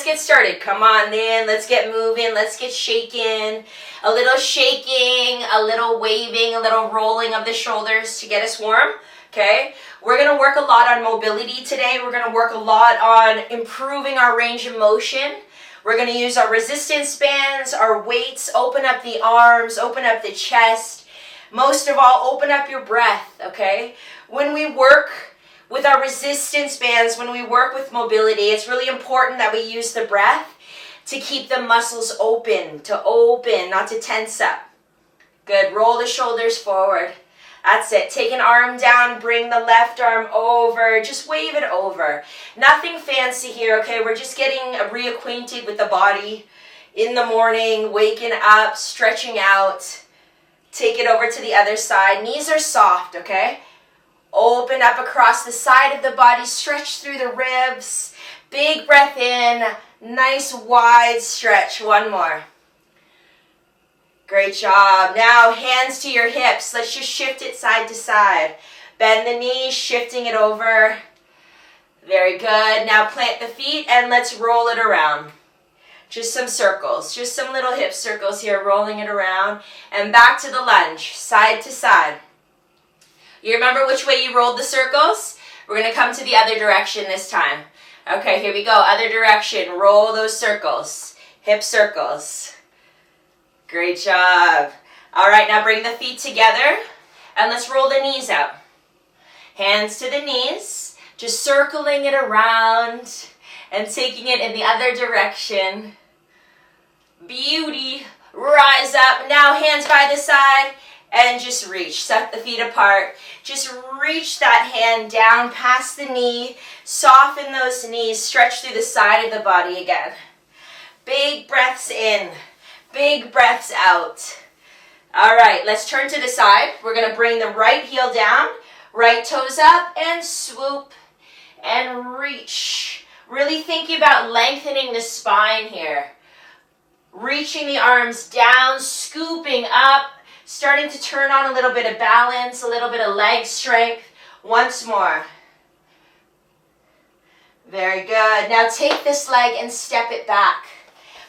let's get started. Come on in, let's get moving, let's get shaking. A little shaking, a little waving, a little rolling of the shoulders to get us warm, okay? We're gonna work a lot on mobility today. We're gonna work a lot on improving our range of motion. We're gonna use our resistance bands, our weights, open up the arms, open up the chest. Most of all, open up your breath, okay? When we work with our resistance bands, when we work with mobility, it's really important that we use the breath to keep the muscles open, not to tense up. Good, roll the shoulders forward. That's it. Take an arm down, bring the left arm over, just wave it over. Nothing fancy here, okay? We're just getting reacquainted with the body in the morning, waking up, stretching out. Take it over to the other side. Knees are soft, okay? Open up across the side of the body, stretch through the ribs. Big breath in, nice wide stretch. One more. Great job. Now hands to your hips. Let's just shift it side to side. Bend the knees, shifting it over. Very good. Now plant the feet and let's roll it around. Just some circles, just some little hip circles here, rolling it around. And back to the lunge, side to side. You remember which way you rolled the circles? We're going to come to the other direction this time. Okay, here we go. Other direction. Roll those circles. Hip circles. Great job. All right, now bring the feet together and let's roll the knees out. Hands to the knees. Just circling it around and taking it in the other direction. Beauty. Rise up. Now hands by the side and just reach. Set the feet apart. Just reach that hand down past the knee. Soften those knees. Stretch through the side of the body again. Big breaths in. Big breaths out. All right, let's turn to the side. We're going to bring the right heel down, right toes up, and swoop and reach. Really thinking about lengthening the spine here. Reaching the arms down, scooping up, starting to turn on a little bit of balance, a little bit of leg strength. Once more. Very good. Now take this leg and step it back.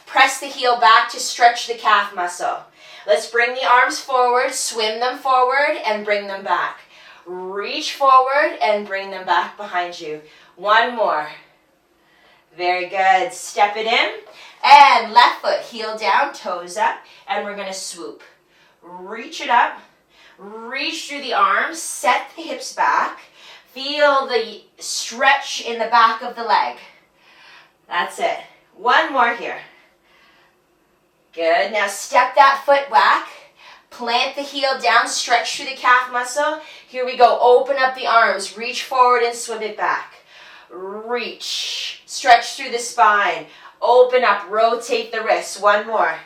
Press the heel back to stretch the calf muscle. Let's bring the arms forward, swim them forward, and bring them back. Reach forward and bring them back behind you. One more. Very good. Step it in. And left foot, heel down, toes up, and we're going to swoop. Reach it up. Reach through the arms. Set the hips back. Feel the stretch in the back of the leg. That's it. One more here. Good. Now step that foot back. Plant the heel down. Stretch through the calf muscle. Here we go. Open up the arms. Reach forward and swim it back. Reach. Stretch through the spine. Open up. Rotate the wrists. One more.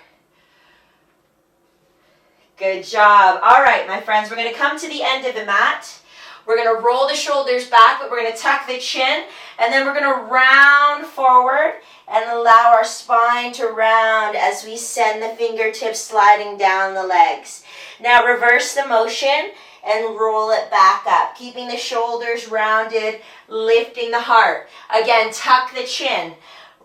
Good job. All right, my friends. We're going to come to the end of the mat. We're going to roll the shoulders back, but we're going to tuck the chin. And then we're going to round forward and allow our spine to round as we send the fingertips sliding down the legs. Now reverse the motion and roll it back up, keeping the shoulders rounded, lifting the heart. Again, tuck the chin,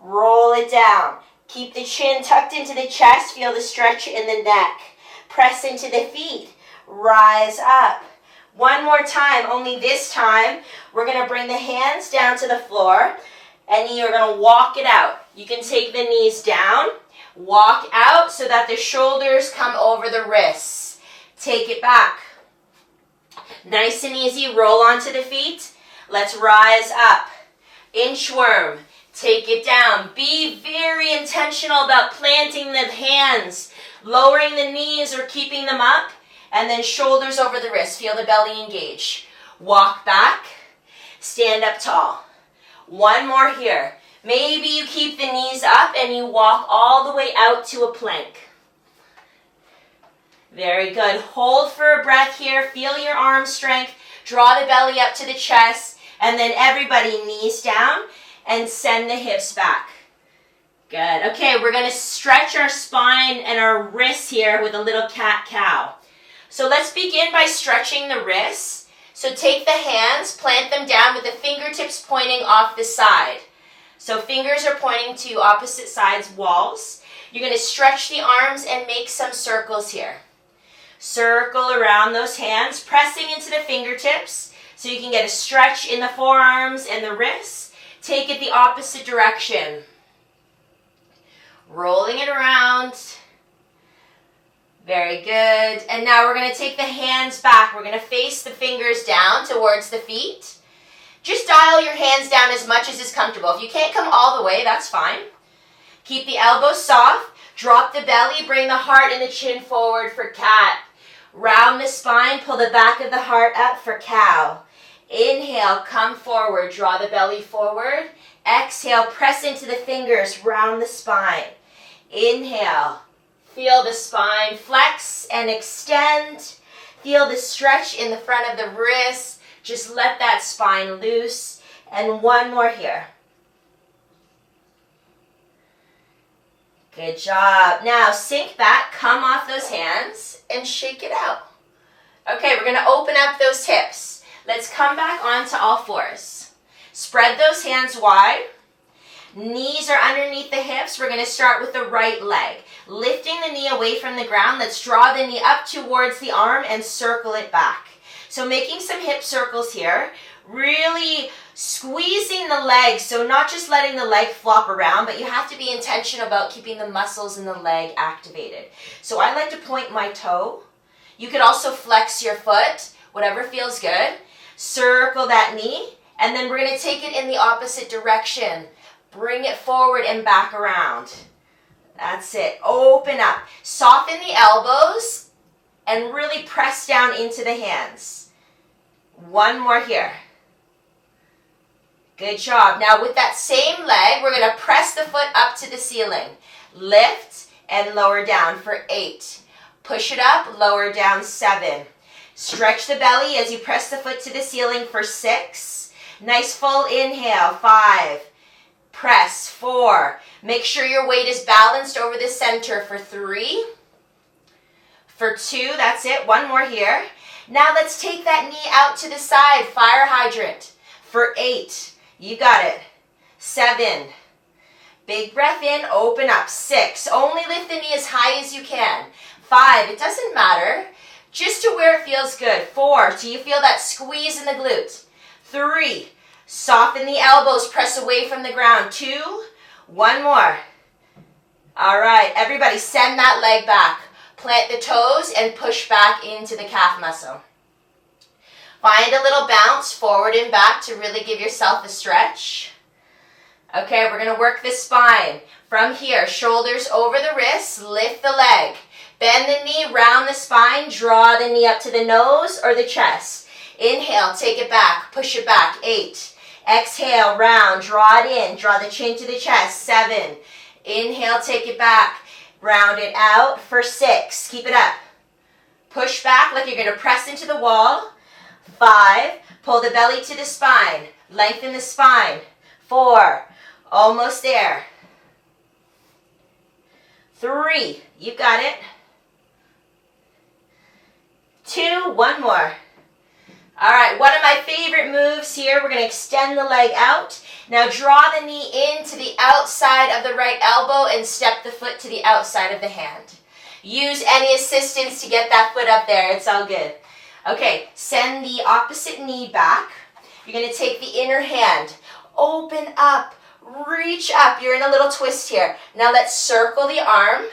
roll it down. Keep the chin tucked into the chest, feel the stretch in the neck. Press into the feet, rise up. One more time, only this time, we're going to bring the hands down to the floor. And you're going to walk it out. You can take the knees down, walk out so that the shoulders come over the wrists. Take it back. Nice and easy, roll onto the feet. Let's rise up. Inchworm, take it down. Be very intentional about planting the hands, lowering the knees or keeping them up, and then shoulders over the wrists. Feel the belly engage. Walk back, stand up tall. One more here. Maybe you keep the knees up and you walk all the way out to a plank. Very good. Hold for a breath here. Feel your arm strength. Draw the belly up to the chest. And then everybody knees down and send the hips back. Good. Okay, we're going to stretch our spine and our wrists here with a little cat-cow. So let's begin by stretching the wrists. So take the hands, plant them down with the fingertips pointing off the side. So fingers are pointing to opposite sides walls. You're going to stretch the arms and make some circles here. Circle around those hands, pressing into the fingertips so you can get a stretch in the forearms and the wrists. Take it the opposite direction. Rolling it around. Very good. And now we're going to take the hands back. We're going to face the fingers down towards the feet. Just dial your hands down as much as is comfortable. If you can't come all the way, that's fine. Keep the elbows soft. Drop the belly. Bring the heart and the chin forward for cat. Round the spine. Pull the back of the heart up for cow. Inhale, come forward. Draw the belly forward. Exhale, press into the fingers. Round the spine. Inhale. Feel the spine flex and extend. Feel the stretch in the front of the wrists. Just let that spine loose. And one more here. Good job. Now sink back, come off those hands, and shake it out. Okay, we're going to open up those hips. Let's come back onto all fours. Spread those hands wide. Knees are underneath the hips. We're going to start with the right leg. Lifting the knee away from the ground. Let's draw the knee up towards the arm and circle it back. So making some hip circles here. Really squeezing the leg. So not just letting the leg flop around, but you have to be intentional about keeping the muscles in the leg activated. So I like to point my toe. You could also flex your foot, whatever feels good. Circle that knee. And then we're going to take it in the opposite direction. Bring it forward and back around. That's it. Open up. Soften the elbows and really press down into the hands. One more here. Good job. Now with that same leg, we're going to press the foot up to the ceiling. Lift and lower down for 8. Push it up, lower down 7. Stretch the belly as you press the foot to the ceiling for 6. Nice full inhale. 5. Press. 4. Make sure your weight is balanced over the center for 3. For 2, that's it. One more here. Now let's take that knee out to the side. Fire hydrant. For 8. You got it. 7. Big breath in, open up. 6. Only lift the knee as high as you can. 5. It doesn't matter. Just to where it feels good. 4. Till you feel that squeeze in the glute. 3. Soften the elbows, press away from the ground. 2. One more. All right, everybody send that leg back. Plant the toes and push back into the calf muscle. Find a little bounce forward and back to really give yourself a stretch. Okay, we're going to work the spine. From here, shoulders over the wrists, lift the leg. Bend the knee, round the spine, draw the knee up to the nose or the chest. Inhale, take it back, push it back. 8. Exhale, round, draw it in, draw the chin to the chest. 7. Inhale, take it back, round it out for 6. Keep it up. Push back like you're going to press into the wall. 5. Pull the belly to the spine. Lengthen the spine. 4. Almost there. 3. You got it. 2. One more. All right, one of my favorite moves here. We're going to extend the leg out. Now draw the knee into the outside of the right elbow and step the foot to the outside of the hand. Use any assistance to get that foot up there. It's all good. Okay, send the opposite knee back. You're going to take the inner hand. Open up. Reach up. You're in a little twist here. Now let's circle the arm.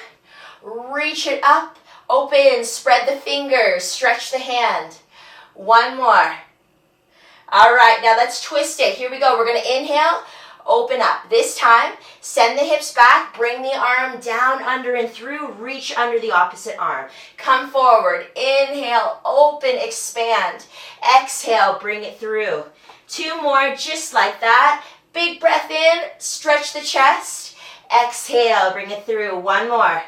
Reach it up. Open. Spread the fingers. Stretch the hand. One more. All right, now let's twist it. Here we go. We're going to inhale, open up. This time, send the hips back, bring the arm down, under, and through. Reach under the opposite arm. Come forward. Inhale, open, expand. Exhale, bring it through. 2 more, just like that. Big breath in, stretch the chest. Exhale, bring it through. 1 more.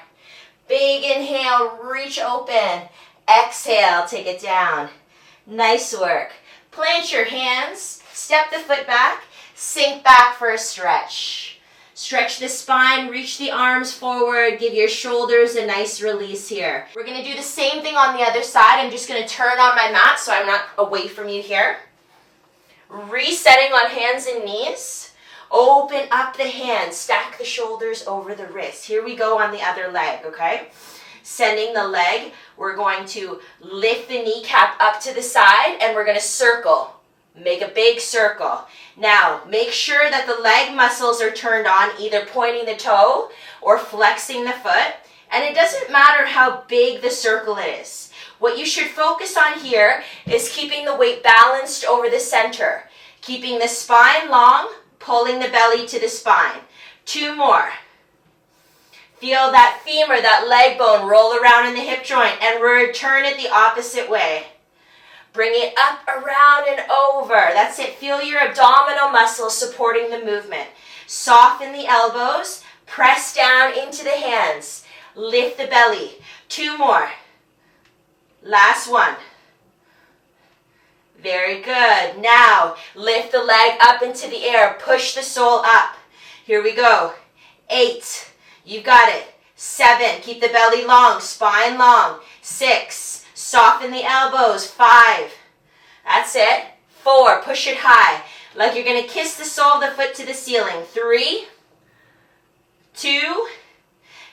Big inhale, reach open. Exhale, take it down. Nice work. Plant your hands, step the foot back, sink back for a stretch. Stretch the spine, reach the arms forward, give your shoulders a nice release here. We're going to do the same thing on the other side. I'm just going to turn on my mat so I'm not away from you here. Resetting on hands and knees. Open up the hands, stack the shoulders over the wrist. Here we go on the other leg, okay? Sending the leg, we're going to lift the kneecap up to the side and we're going to circle. Make a big circle. Now, make sure that the leg muscles are turned on, either pointing the toe or flexing the foot. And it doesn't matter how big the circle is. What you should focus on here is keeping the weight balanced over the center. Keeping the spine long, pulling the belly to the spine. 2 more. Feel that femur, that leg bone roll around in the hip joint and return it the opposite way. Bring it up, around, and over. That's it. Feel your abdominal muscles supporting the movement. Soften the elbows. Press down into the hands. Lift the belly. 2 more. Last one. Very good. Now, lift the leg up into the air. Push the sole up. Here we go. 8. You've got it. 7. Keep the belly long, spine long. 6. Soften the elbows. 5. That's it. 4. Push it high. Like you're going to kiss the sole of the foot to the ceiling. 3. 2.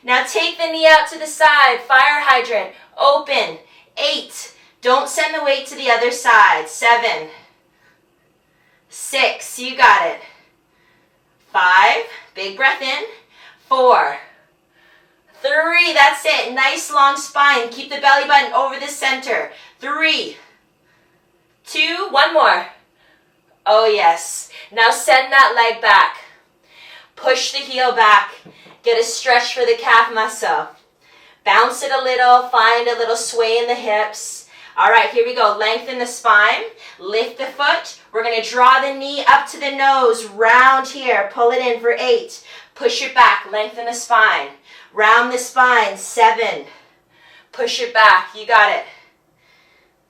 Now take the knee out to the side. Fire hydrant. Open. 8. Don't send the weight to the other side. 7. 6. You got it. 5. Big breath in. 4. 3. That's it. Nice long spine. Keep the belly button over the center. 3. 2. 1 more. Oh, yes. Now send that leg back. Push the heel back. Get a stretch for the calf muscle. Bounce it a little. Find a little sway in the hips. All right, here we go. Lengthen the spine. Lift the foot. We're going to draw the knee up to the nose. Round here. Pull it in for 8. Push it back. Lengthen the spine. Round the spine. 7. Push it back. You got it.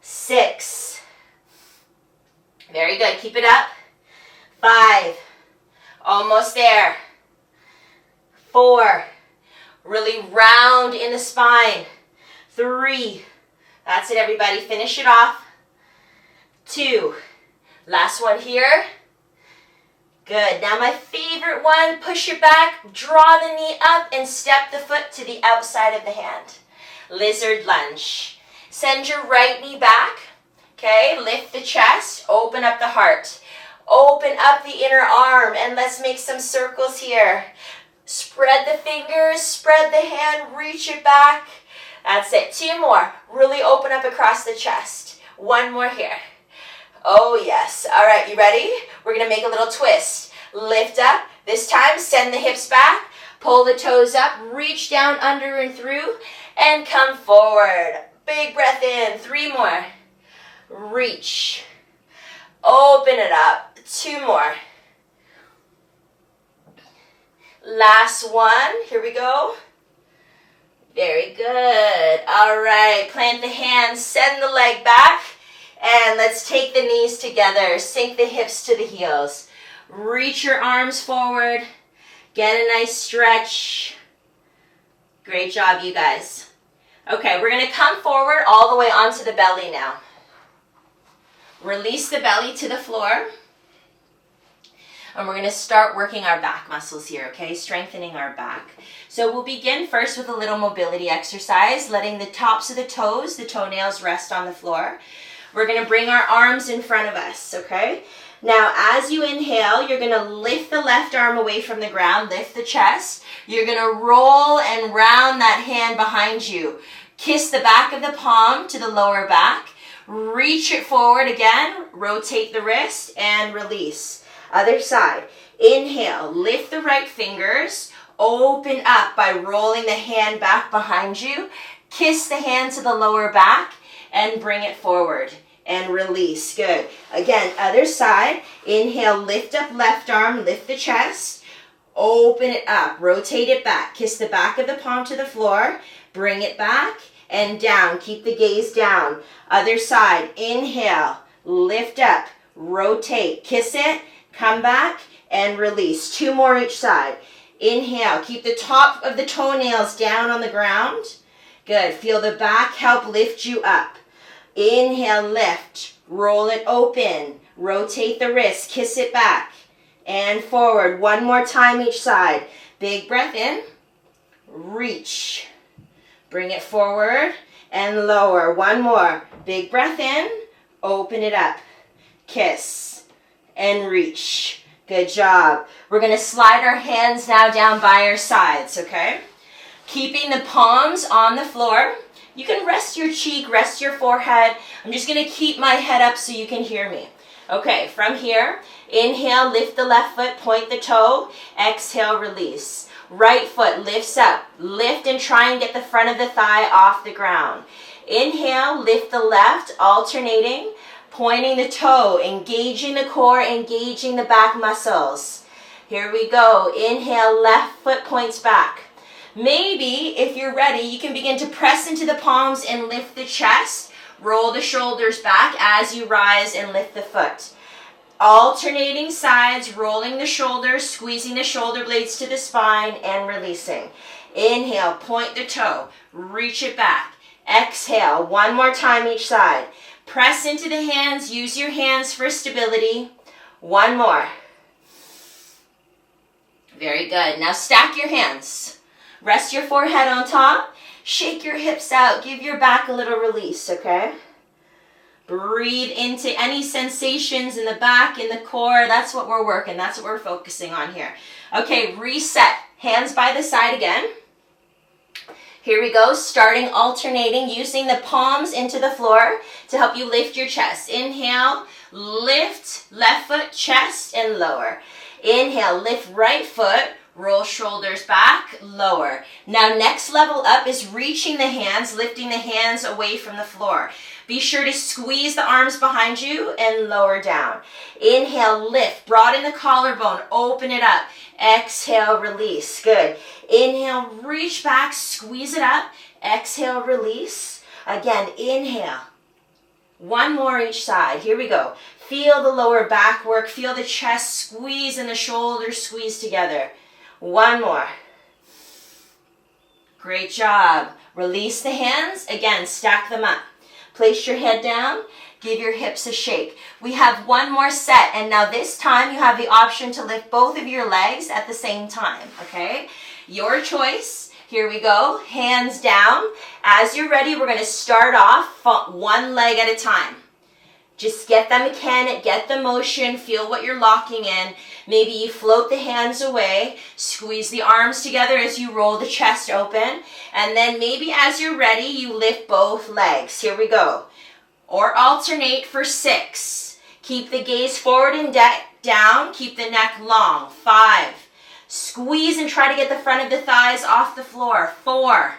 6. Very good. Keep it up. 5. Almost there. 4. Really round in the spine. 3. That's it, everybody. Finish it off. 2. Last one here. Good. Now my favorite one, push it back, draw the knee up, and step the foot to the outside of the hand. Lizard lunge. Send your right knee back. Okay, lift the chest, open up the heart. Open up the inner arm, and let's make some circles here. Spread the fingers, spread the hand, reach it back. That's it. 2 more. Really open up across the chest. 1 more here. Oh, yes. All right, you ready? We're going to make a little twist. Lift up. This time, send the hips back. Pull the toes up. Reach down under and through. And come forward. Big breath in. 3 more. Reach. Open it up. 2 more. Last one. Here we go. Very good. All right. Plant the hands. Send the leg back. And let's take the knees together. Sink the hips to the heels. Reach your arms forward. Get a nice stretch. Great job, you guys. Okay, we're going to come forward all the way onto the belly now. Release the belly to the floor. And we're going to start working our back muscles here, okay? Strengthening our back. So we'll begin first with a little mobility exercise, letting the tops of the toes, the toenails, rest on the floor. We're going to bring our arms in front of us, okay? Now, as you inhale, you're going to lift the left arm away from the ground, lift the chest. You're going to roll and round that hand behind you. Kiss the back of the palm to the lower back. Reach it forward again. Rotate the wrist and release. Other side. Inhale, lift the right fingers. Open up by rolling the hand back behind you. Kiss the hand to the lower back and bring it forward. And release. Good. Again, other side. Inhale, lift up left arm, lift the chest. Open it up. Rotate it back. Kiss the back of the palm to the floor. Bring it back and down. Keep the gaze down. Other side. Inhale, lift up, rotate. Kiss it, come back, and release. 2 more each side. Inhale. Keep the top of the toenails down on the ground. Good. Feel the back help lift you up. Inhale, lift, roll it open, rotate the wrist, kiss it back, and forward. One more time each side. Big breath in, reach. Bring it forward and lower. One more. Big breath in, open it up. Kiss and reach. Good job. We're going to slide our hands now down by our sides, okay? Keeping the palms on the floor. You can rest your cheek, rest your forehead. I'm just going to keep my head up so you can hear me. Okay, from here, inhale, lift the left foot, point the toe. Exhale, release. Right foot lifts up. Lift and try and get the front of the thigh off the ground. Inhale, lift the left, alternating, pointing the toe, engaging the core, engaging the back muscles. Here we go. Inhale, left foot points back. Maybe, if you're ready, you can begin to press into the palms and lift the chest. Roll the shoulders back as you rise and lift the foot. Alternating sides, rolling the shoulders, squeezing the shoulder blades to the spine, and releasing. Inhale, point the toe, reach it back. Exhale, one more time each side. Press into the hands, use your hands for stability. One more. Very good. Now stack your hands. Rest your forehead on top. Shake your hips out. Give your back a little release, okay? Breathe into any sensations in the back, in the core. That's what we're working. That's what we're focusing on here. Okay, reset. Hands by the side again. Here we go. Starting alternating, using the palms into the floor to help you lift your chest. Inhale, lift left foot, chest, and lower. Inhale, lift right foot. Roll shoulders back, lower. Now next level up is reaching the hands, lifting the hands away from the floor. Be sure to squeeze the arms behind you and lower down. Inhale, lift, broaden the collarbone, open it up. Exhale, release. Good. Inhale, reach back, squeeze it up. Exhale, release. Again, inhale. One more each side. Here we go. Feel the lower back work. Feel the chest squeeze and the shoulders squeeze together. One more. Great job. Release the hands. Again, stack them up. Place your head down. Give your hips a shake. We have one more set, and now this time you have the option to lift both of your legs at the same time, okay? Your choice. Here we go. Hands down. As you're ready, we're going to start off one leg at a time. Just get the mechanic, get the motion, feel what you're locking in. Maybe you float the hands away, squeeze the arms together as you roll the chest open, and then maybe as you're ready, you lift both legs. Here we go. Or alternate for 6. Keep the gaze forward and down, keep the neck long. 5. Squeeze and try to get the front of the thighs off the floor. 4.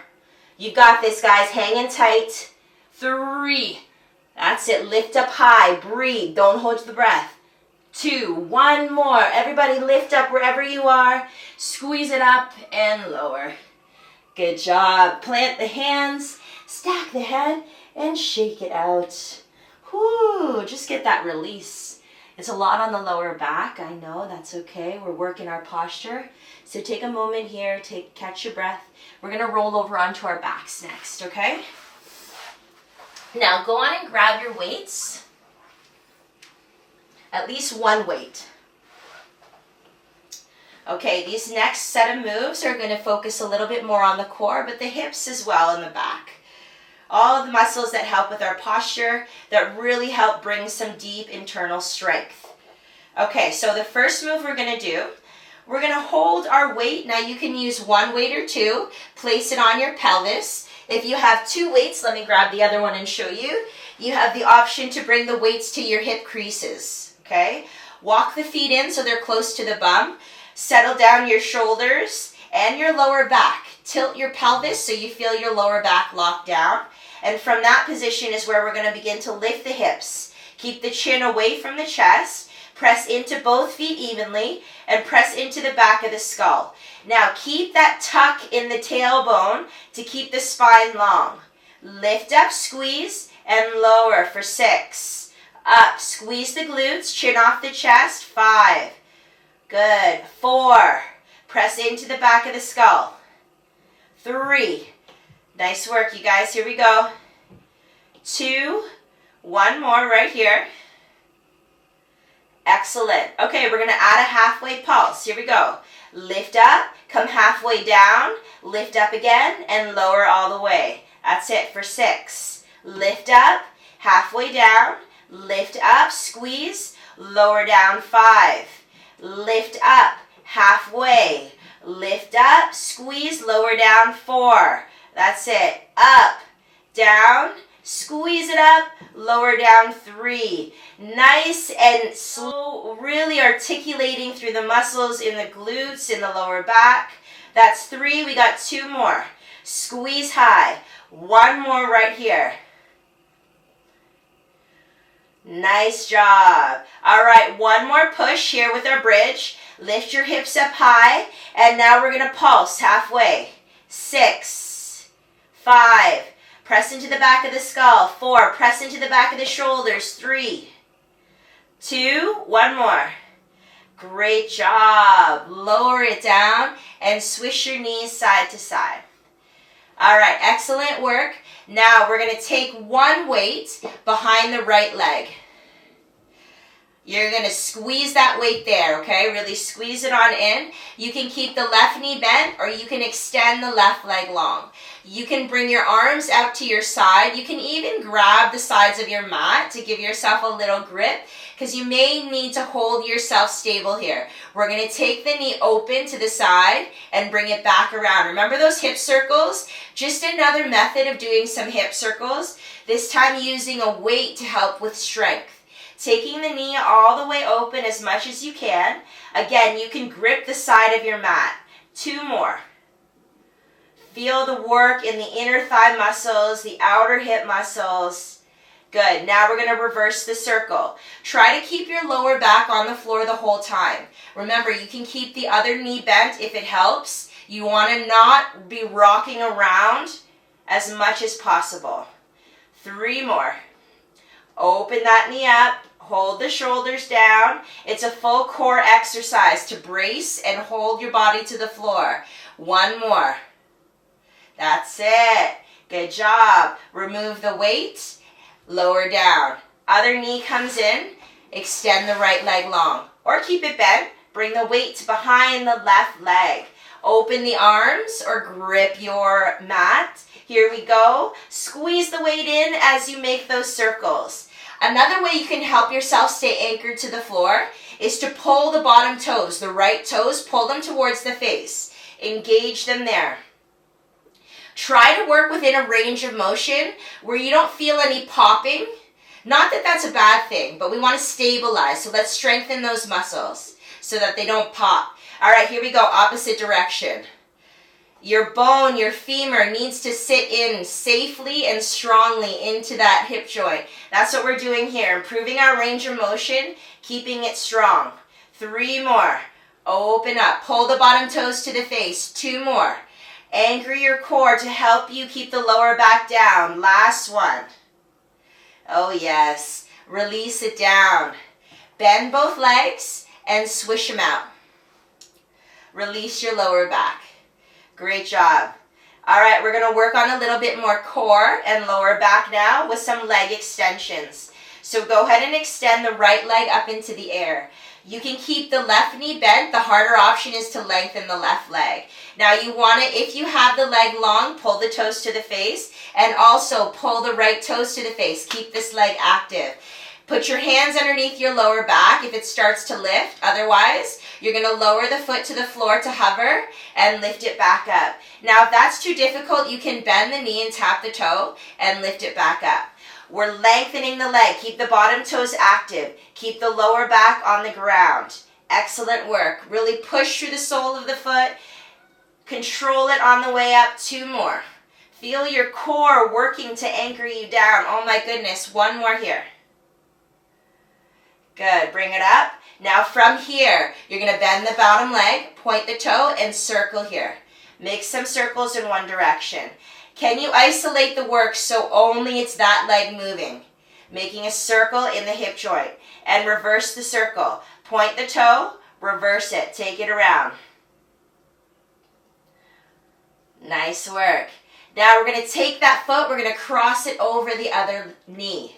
You got this, guys. Hanging tight. 3. That's it. Lift up high. Breathe. Don't hold the breath. 2. One more. Everybody lift up wherever you are. Squeeze it up and lower. Good job. Plant the hands. Stack the head and shake it out. Whoo. Just get that release. It's a lot on the lower back. I know. That's okay. We're working our posture. So take a moment here. Catch your breath. We're going to roll over onto our backs next, okay? Now go on and grab your weights. At least one weight. Okay, these next set of moves are going to focus a little bit more on the core, but the hips as well in the back. All of the muscles that help with our posture, that really help bring some deep internal strength. Okay, so the first move we're going to do, we're going to hold our weight. Now you can use one weight or two. Place it on your pelvis. If you have 2 weights, let me grab the other one and show you. You have the option to bring the weights to your hip creases, okay? Walk the feet in so they're close to the bum. Settle down your shoulders and your lower back. Tilt your pelvis so you feel your lower back locked down. And from that position is where we're going to begin to lift the hips. Keep the chin away from the chest. Press into both feet evenly and press into the back of the skull. Now keep that tuck in the tailbone to keep the spine long. Lift up, squeeze, and lower for 6. Up, squeeze the glutes, chin off the chest. 5. Good. 4. Press into the back of the skull. 3. Nice work, you guys. Here we go. 2. One more right here. Excellent. Okay, we're going to add a halfway pulse. Here we go. Lift up, come halfway down, lift up again, and lower all the way. That's it for 6. Lift up, halfway down, lift up, squeeze, lower down 5. Lift up, halfway, lift up, squeeze, lower down 4. That's it. Up, down, squeeze it up, lower down 3. Nice and slow, really articulating through the muscles in the glutes, in the lower back. That's 3. We got 2 more. Squeeze high. 1 more right here. Nice job. All right, 1 more push here with our bridge. Lift your hips up high, and now we're going to pulse halfway. 6, 5, press into the back of the skull. 4, press into the back of the shoulders. 3, 2, 1 more. Great job. Lower it down and swish your knees side to side. All right, excellent work. Now we're going to take 1 weight behind the right leg. You're going to squeeze that weight there, okay? Really squeeze it on in. You can keep the left knee bent, or you can extend the left leg long. You can bring your arms out to your side. You can even grab the sides of your mat to give yourself a little grip, because you may need to hold yourself stable here. We're going to take the knee open to the side and bring it back around. Remember those hip circles? Just another method of doing some hip circles, this time using a weight to help with strength. Taking the knee all the way open as much as you can. Again, you can grip the side of your mat. 2 more. Feel the work in the inner thigh muscles, the outer hip muscles. Good. Now we're going to reverse the circle. Try to keep your lower back on the floor the whole time. Remember, you can keep the other knee bent if it helps. You want to not be rocking around as much as possible. 3 more. Open that knee up. Hold the shoulders down. It's a full core exercise to brace and hold your body to the floor. 1 more. That's it. Good job. Remove the weight. Lower down. Other knee comes in. Extend the right leg long. Or keep it bent. Bring the weight behind the left leg. Open the arms or grip your mat. Here we go. Squeeze the weight in as you make those circles. Another way you can help yourself stay anchored to the floor is to pull the bottom toes, the right toes, pull them towards the face. Engage them there. Try to work within a range of motion where you don't feel any popping. Not that that's a bad thing, but we want to stabilize. So let's strengthen those muscles so that they don't pop. All right, here we go, opposite direction. Your bone, your femur needs to sit in safely and strongly into that hip joint. That's what we're doing here, improving our range of motion, keeping it strong. 3 more. Open up. Pull the bottom toes to the face. 2 more. Anchor your core to help you keep the lower back down. Last one. Oh yes. Release it down. Bend both legs and swish them out. Release your lower back. Great job. All right, we're going to work on a little bit more core and lower back now with some leg extensions. So go ahead and extend the right leg up into the air. You can keep the left knee bent. The harder option is to lengthen the left leg. Now you want to, if you have the leg long, pull the toes to the face, and also pull the right toes to the face. Keep this leg active. Put your hands underneath your lower back if it starts to lift. Otherwise, you're going to lower the foot to the floor to hover and lift it back up. Now, if that's too difficult, you can bend the knee and tap the toe and lift it back up. We're lengthening the leg. Keep the bottom toes active. Keep the lower back on the ground. Excellent work. Really push through the sole of the foot. Control it on the way up. 2 more. Feel your core working to anchor you down. Oh my goodness. 1 more here. Good. Bring it up. Now from here, you're going to bend the bottom leg, point the toe, and circle here. Make some circles in one direction. Can you isolate the work so only it's that leg moving? Making a circle in the hip joint. And reverse the circle. Point the toe, reverse it. Take it around. Nice work. Now we're going to take that foot, we're going to cross it over the other knee.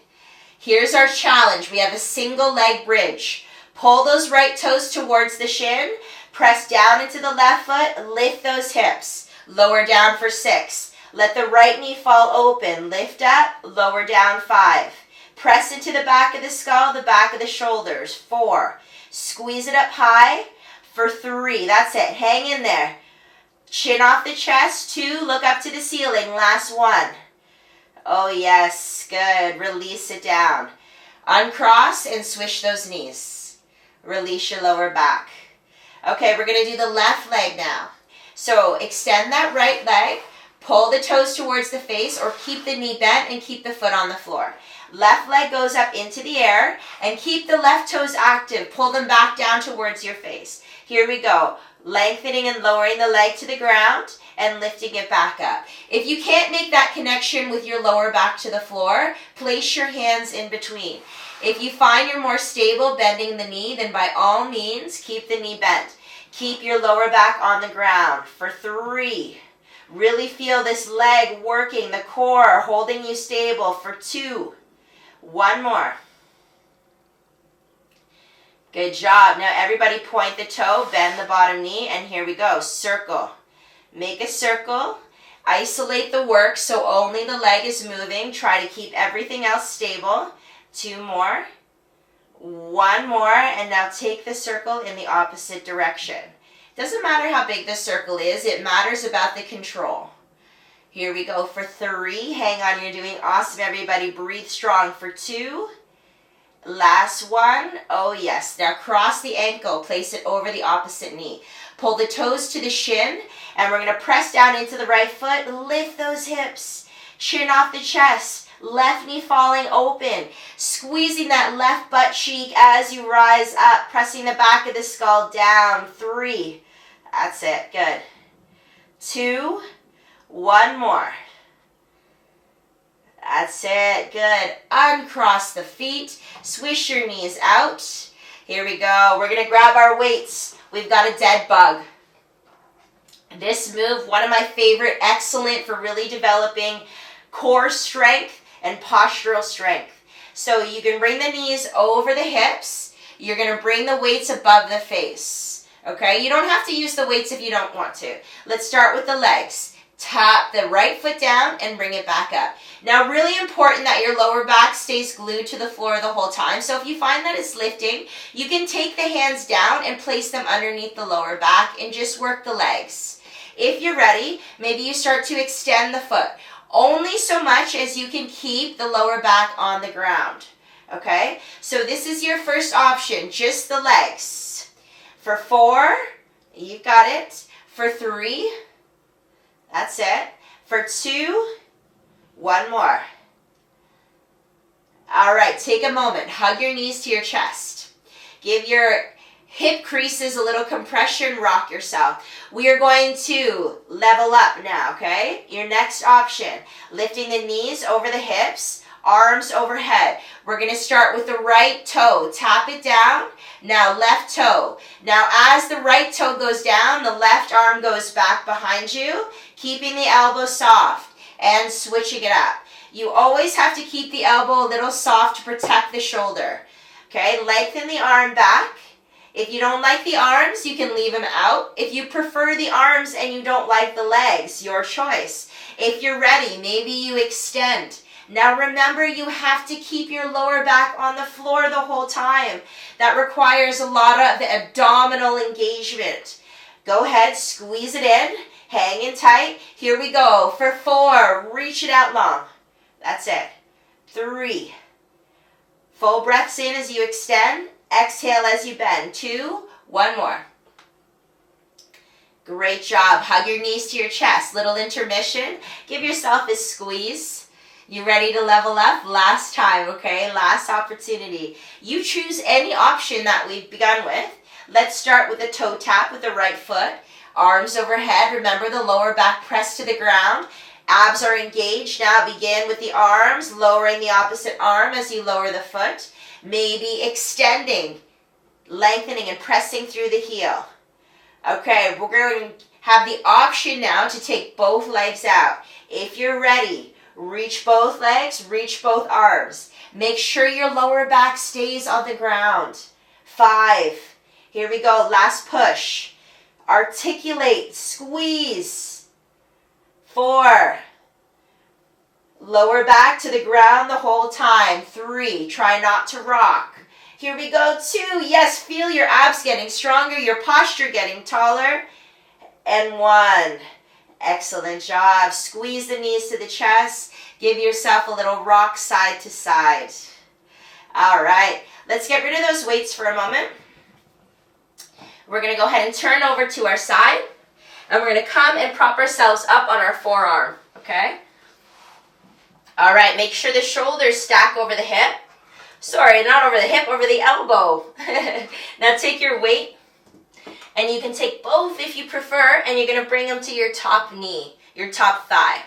Here's our challenge. We have a single leg bridge. Pull those right toes towards the shin. Press down into the left foot. Lift those hips. Lower down for 6. Let the right knee fall open. Lift up. Lower down 5. Press into the back of the skull, the back of the shoulders. 4. Squeeze it up high for 3. That's it. Hang in there. Chin off the chest. 2. Look up to the ceiling. Last 1. Oh, yes. Good. Release it down. Uncross and swish those knees. Release your lower back. Okay, we're going to do the left leg now. So extend that right leg. Pull the toes towards the face or keep the knee bent and keep the foot on the floor. Left leg goes up into the air and keep the left toes active. Pull them back down towards your face. Here we go. Lengthening and lowering the leg to the ground and lifting it back up. If you can't make that connection with your lower back to the floor, place your hands in between. If you find you're more stable bending the knee, then by all means, keep the knee bent. Keep your lower back on the ground for 3. Really feel this leg working, the core, holding you stable for 2. 1 more. Good job. Now everybody point the toe, bend the bottom knee, and here we go. Circle. Make a circle. Isolate the work so only the leg is moving. Try to keep everything else stable. 2 more. 1 more, and now take the circle in the opposite direction. Doesn't matter how big the circle is, it matters about the control. Here we go for 3. Hang on, you're doing awesome, everybody. Breathe strong for 2. Last 1. Oh, yes. Now cross the ankle. Place it over the opposite knee. Pull the toes to the shin, and we're going to press down into the right foot. Lift those hips. Chin off the chest. Left knee falling open. Squeezing that left butt cheek as you rise up. Pressing the back of the skull down. 3. That's it. Good. 2. 1 more. That's it. Good. Uncross the feet. Swish your knees out. Here we go. We're going to grab our weights. We've got a dead bug. This move, one of my favorite, excellent for really developing core strength and postural strength. So you can bring the knees over the hips. You're going to bring the weights above the face. Okay? You don't have to use the weights if you don't want to. Let's start with the legs. Tap the right foot down and bring it back up. Now, really important that your lower back stays glued to the floor the whole time. So if you find that it's lifting, you can take the hands down and place them underneath the lower back and just work the legs. If you're ready, maybe you start to extend the foot. Only so much as you can keep the lower back on the ground. Okay? So this is your first option, just the legs. For 4, you've got it. For 3, that's it. For 2, 1 more. All right, take a moment. Hug your knees to your chest. Give your hip creases a little compression. Rock yourself. We are going to level up now, okay? Your next option, lifting the knees over the hips, arms overhead. We're going to start with the right toe. Tap it down. Now left toe. Now as the right toe goes down, the left arm goes back behind you, keeping the elbow soft and switching it up. You always have to keep the elbow a little soft to protect the shoulder. Okay, lengthen the arm back. If you don't like the arms, you can leave them out. If you prefer the arms and you don't like the legs, your choice. If you're ready, maybe you extend. Now remember, you have to keep your lower back on the floor the whole time. That requires a lot of abdominal engagement. Go ahead, squeeze it in, hang in tight. Here we go. For 4, reach it out long. That's it. 3. Full breaths in as you extend. Exhale as you bend. 2, 1 more. Great job. Hug your knees to your chest. Little intermission. Give yourself a squeeze. You ready to level up? Last time, okay? Last opportunity. You choose any option that we've begun with. Let's start with a toe tap with the right foot. Arms overhead. Remember the lower back pressed to the ground. Abs are engaged. Now begin with the arms, lowering the opposite arm as you lower the foot. Maybe extending, lengthening and pressing through the heel. Okay, we're going to have the option now to take both legs out. If you're ready, reach both legs, reach both arms. Make sure your lower back stays on the ground. 5. Here we go. Last push. Articulate. Squeeze. 4. Lower back to the ground the whole time. 3. Try not to rock. Here we go. 2. Yes, feel your abs getting stronger, your posture getting taller. And 1. Excellent job. Squeeze the knees to the chest. Give yourself a little rock side to side. All right. Let's get rid of those weights for a moment. We're going to go ahead and turn over to our side. And we're going to come and prop ourselves up on our forearm. Okay? All right. Make sure the shoulders stack over the hip. Sorry, not over the hip, over the elbow. Now take your weight. And you can take both if you prefer, and you're going to bring them to your top knee, your top thigh.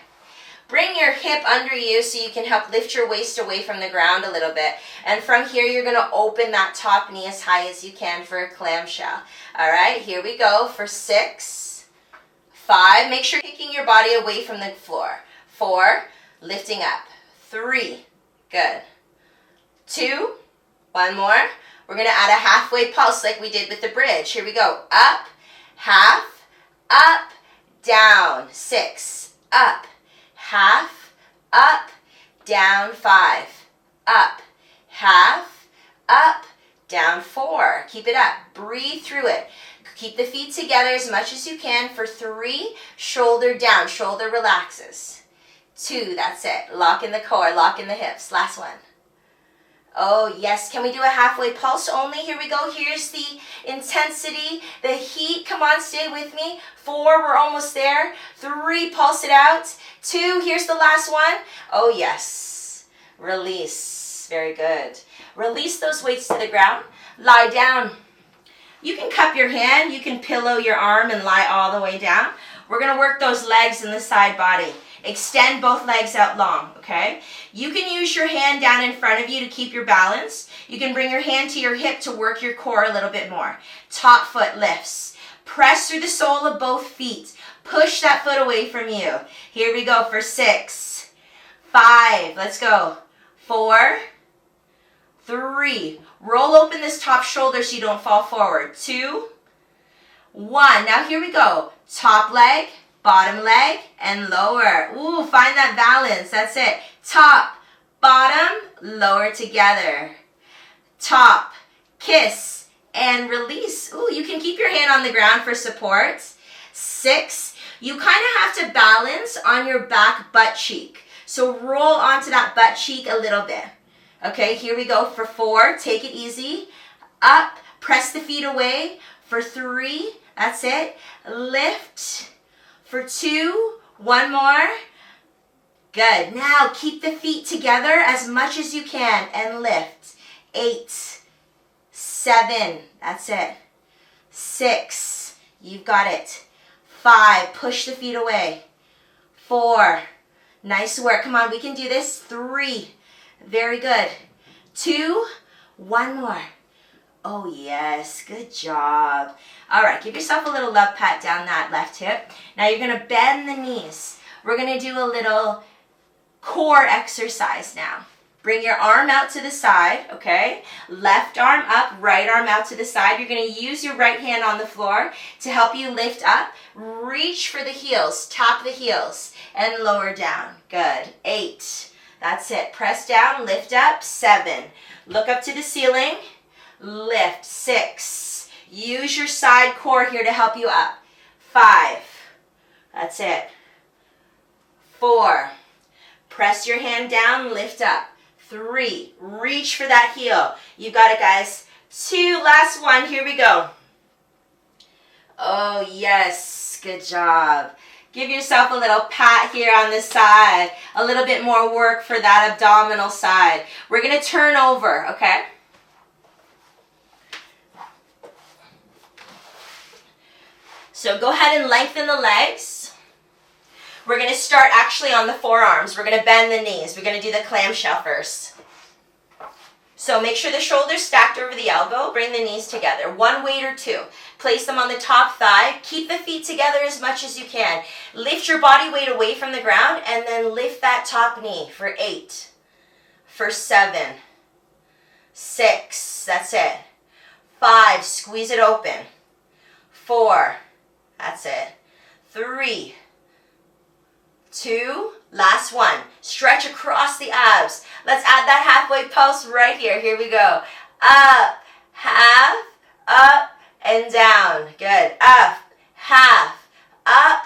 Bring your hip under you so you can help lift your waist away from the ground a little bit. And from here, you're going to open that top knee as high as you can for a clamshell. All right, here we go for 6, 5. Make sure you're kicking your body away from the floor. 4, lifting up. 3, good. 2, 1 more. We're going to add a halfway pulse like we did with the bridge. Here we go. Up, half, up, down. 6, up, half, up, down. 5, up, half, up, down. 4. Keep it up. Breathe through it. Keep the feet together as much as you can for 3. Shoulder down. Shoulder relaxes. 2, that's it. Lock in the core. Lock in the hips. Last one. Oh, yes. Can we do a halfway pulse only? Here we go. Here's the intensity, the heat. Come on, stay with me. 4, we're almost there. 3, pulse it out. 2, here's the last one. Oh, yes. Release. Very good. Release those weights to the ground. Lie down. You can cup your hand. You can pillow your arm and lie all the way down. We're going to work those legs in the side body. Extend both legs out long, okay? You can use your hand down in front of you to keep your balance. You can bring your hand to your hip to work your core a little bit more. Top foot lifts. Press through the sole of both feet. Push that foot away from you. Here we go for 6, 5. Let's go. 4, 3. Roll open this top shoulder so you don't fall forward. 2, 1. Now here we go. Top leg. Bottom leg and lower. Ooh, find that balance. That's it. Top, bottom, lower together. Top, kiss, and release. Ooh, you can keep your hand on the ground for support. 6, you kind of have to balance on your back butt cheek. So roll onto that butt cheek a little bit. Okay, here we go for 4. Take it easy. Up, press the feet away. For 3, that's it. Lift. For 2, 1 more. Good. Now keep the feet together as much as you can and lift. 8, 7, that's it. 6, you've got it. 5, push the feet away. 4, nice work. Come on, we can do this. 3, very good. 2, 1 more. Oh, yes. Good job. All right. Give yourself a little love pat down that left hip. Now you're going to bend the knees. We're going to do a little core exercise now. Bring your arm out to the side, okay? Left arm up, right arm out to the side. You're going to use your right hand on the floor to help you lift up. Reach for the heels. Tap the heels and lower down. Good. 8. That's it. Press down, lift up. 7. Look up to the ceiling. Lift. 6. Use your side core here to help you up. 5. That's it. 4. Press your hand down, lift up. 3. Reach for that heel. You got it, guys. 2. Last one. Here we go. Oh, yes. Good job. Give yourself a little pat here on the side. A little bit more work for that abdominal side. We're going to turn over, okay? So go ahead and lengthen the legs. We're going to start actually on the forearms. We're going to bend the knees. We're going to do the clamshell first. So make sure the shoulders stacked over the elbow. Bring the knees together. 1 weight or 2. Place them on the top thigh. Keep the feet together as much as you can. Lift your body weight away from the ground and then lift that top knee for 8. For 7. 6. That's it. 5, squeeze it open. 4, that's it. 3, 2, last one. Stretch across the abs. Let's add that halfway pulse right here. Here we go. Up, half, up, and down. Good. Up, half, up.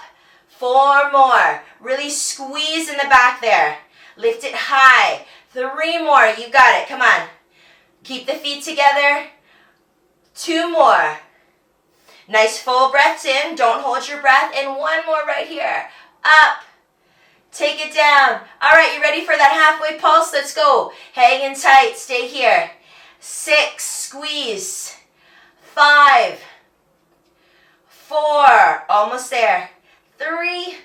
4 more. Really squeeze in the back there. Lift it high. 3 more. You got it. Come on. Keep the feet together. 2 more. Nice full breaths in. Don't hold your breath. And 1 more right here. Up. Take it down. All right, you ready for that halfway pulse? Let's go. Hang in tight. Stay here. 6, squeeze. 5, 4, almost there. 3,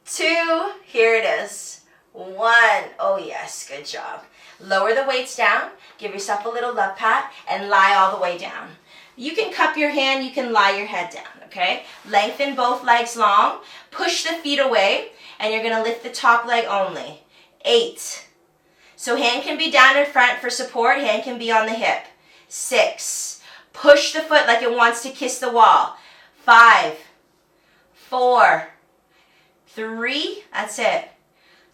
2, here it is. 1, oh yes, good job. Lower the weights down. Give yourself a little love pat and lie all the way down. You can cup your hand, you can lie your head down, okay? Lengthen both legs long. Push the feet away. And you're going to lift the top leg only. 8. So hand can be down in front for support. Hand can be on the hip. 6. Push the foot like it wants to kiss the wall. 5, 4, 3. That's it.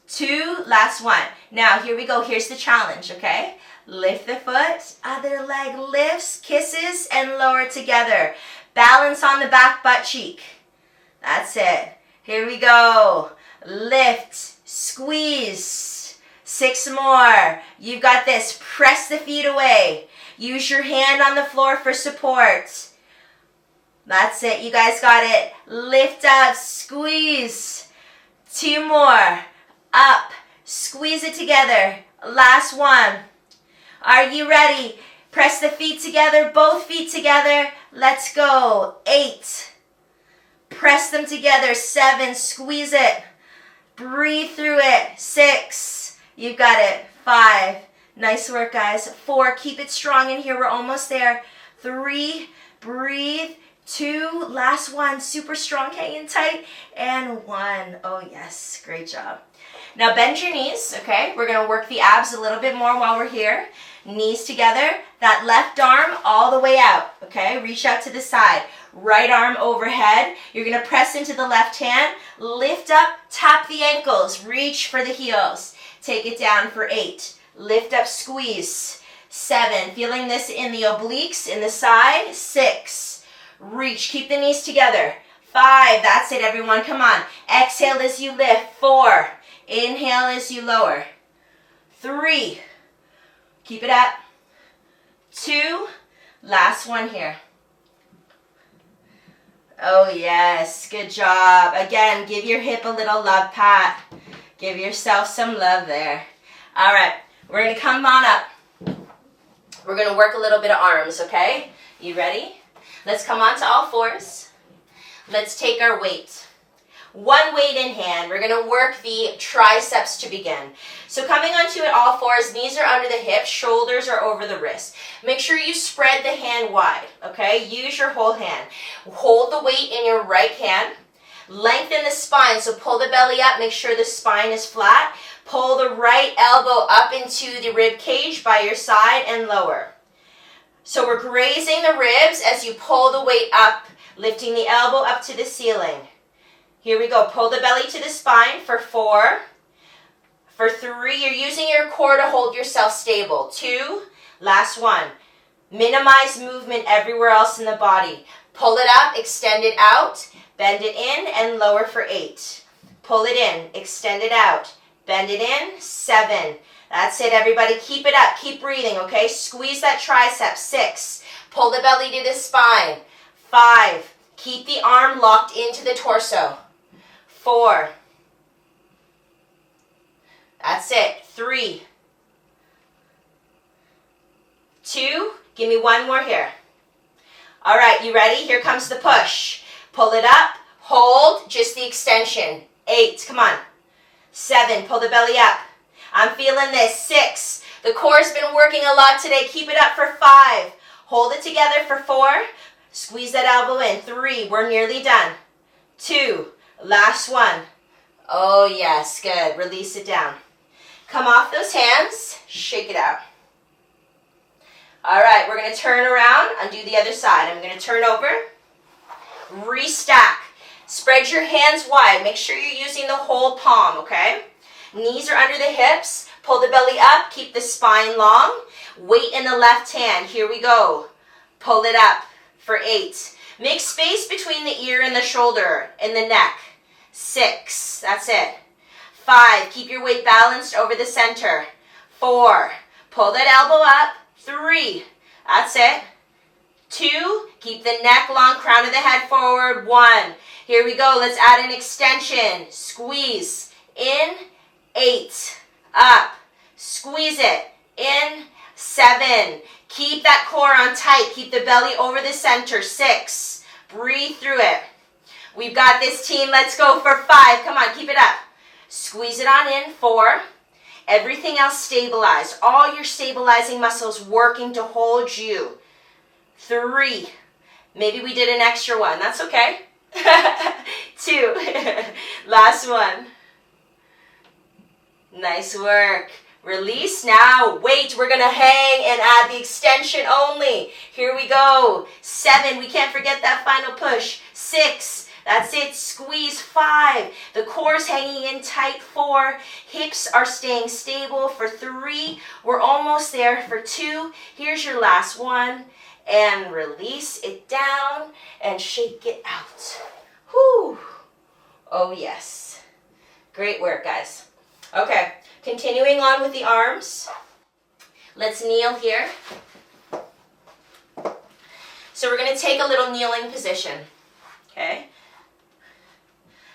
2. Last one. Now, here we go. Here's the challenge, okay? Lift the foot. Other leg lifts, kisses, and lower together. Balance on the back butt cheek. That's it. Here we go. Lift, squeeze. 6 more. You've got this. Press the feet away. Use your hand on the floor for support. That's it. You guys got it. Lift up, squeeze. 2 more. Up. Squeeze it together. Last one. Are you ready? Press the feet together, both feet together. Let's go. 8. Press them together. 7. Squeeze it. Breathe through it. 6. You've got it. 5. Nice work, guys. 4. Keep it strong in here. We're almost there. 3. Breathe. 2. Last one. Super strong. Hanging tight. And 1. Oh, yes. Great job. Now bend your knees, okay? We're going to work the abs a little bit more while we're here. Knees together. That left arm all the way out, okay? Reach out to the side. Right arm overhead. You're going to press into the left hand. Lift up, tap the ankles. Reach for the heels. Take it down for 8. Lift up, squeeze. 7. Feeling this in the obliques, in the side. 6. Reach. Keep the knees together. 5. That's it, everyone. Come on. Exhale as you lift. 4. Inhale as you lower. 3. Keep it up. 2. Last one here. Oh, yes. Good job. Again, give your hip a little love pat. Give yourself some love there. All right. We're going to come on up. We're going to work a little bit of arms, okay? You ready? Let's come on to all fours. Let's take our weight. 1 weight in hand. We're going to work the triceps to begin. So coming onto it all fours, knees are under the hips, shoulders are over the wrists. Make sure you spread the hand wide, okay? Use your whole hand. Hold the weight in your right hand. Lengthen the spine, so pull the belly up, make sure the spine is flat. Pull the right elbow up into the rib cage by your side and lower. So we're grazing the ribs as you pull the weight up, lifting the elbow up to the ceiling. Here we go. Pull the belly to the spine for 4. For 3, you're using your core to hold yourself stable. 2, last one. Minimize movement everywhere else in the body. Pull it up, extend it out, bend it in, and lower for 8. Pull it in, extend it out, bend it in, 7. That's it, everybody. Keep it up. Keep breathing, okay? Squeeze that tricep. 6. Pull the belly to the spine. 5. Keep the arm locked into the torso. 4. That's it. 3. 2. Give me 1 more here. All right, you ready? Here comes the push. Pull it up. Hold. Just the extension. 8. Come on. 7. Pull the belly up. I'm feeling this. 6. The core's been working a lot today. Keep it up for 5. Hold it together for 4. Squeeze that elbow in. 3. We're nearly done. 2. Last one. Oh, yes. Good. Release it down. Come off those hands. Shake it out. All right, we're going to turn around and do the other side. I'm going to turn over, restack. Spread your hands wide. Make sure you're using the whole palm, okay? Knees are under the hips. Pull the belly up. Keep the spine long. Weight in the left hand. Here we go. Pull it up for 8. Make space between the ear and the shoulder and the neck. 6. That's it. 5. Keep your weight balanced over the center. 4. Pull that elbow up. 3. That's it. 2. Keep the neck long, crown of the head forward. 1. Here we go. Let's add an extension. Squeeze. In. 8. Up. Squeeze it. In. 7. Keep that core on tight. Keep the belly over the center. 6. Breathe through it. We've got this, team. Let's go for 5. Come on, keep it up. Squeeze it on in. 4. Everything else stabilized. All your stabilizing muscles working to hold you. 3. Maybe we did an extra one. That's okay. 2. Last one. Nice work. Release now. Wait, we're going to hang and add the extension only. Here we go. 7. We can't forget that final push. 6. That's it. Squeeze. 5. The core's hanging in tight. 4. Hips are staying stable. For 3. We're almost there. For 2. Here's your last one. And release it down and shake it out. Whew. Oh, yes. Great work, guys. Okay, continuing on with the arms. Let's kneel here. So we're going to take a little kneeling position. Okay.